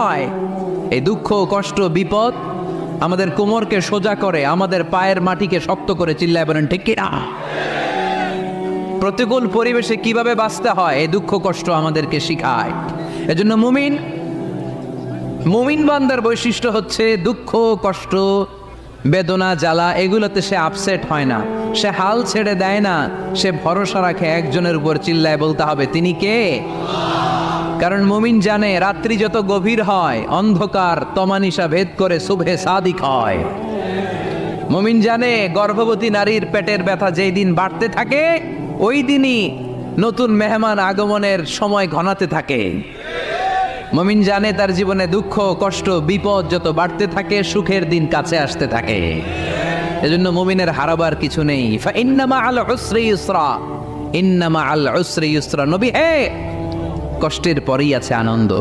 নয়। এই দুঃখ, কষ্ট, বিপদ আমাদের কোমরকে সোজা করে, আমাদের পায়ের মাটিকে শক্ত করে। চিল্লায় বলেন ঠিক কিনা? প্রতিকূল পরিবেশে কিভাবে বাঁচতে হয় এই দুঃখ কষ্ট আমাদেরকে শিখায়। এজন্য মুমিন বান্দার বৈশিষ্ট্য হচ্ছে দুঃখ কষ্ট বেদনা জ্বালা এগুলোতে সে আপসেট হয় না, সে হাল ছেড়ে দেয় না, সে ভরসা রাখে একজনের উপর। চিল্লায় বলতে হবে তিনি কে? কারণ মুমিন জানে রাত্রি যত গভীর হয় অন্ধকার তমানিসা ভেদ করে সুবহে সাদিক হয়। মুমিন জানে গর্ভবতী নারীর পেটের ব্যথা যেই দিন বাড়তে থাকে ওই দিনই নতুন মেহমান আগমনের সময় ঘনাতে থাকে। মুমিন জানে তার জীবনে দুঃখ কষ্ট বিপদ যত বাড়তে থাকে সুখের দিন কাছে আসতে থাকে। এজন্য মুমিনের হারাবার কিছু নেই। ইন্না মাআল উসরি ইউসরা, ইন্না মাআল উসরি ইউসরা। নবী হে, কষ্টের পরেই আছে আনন্দ।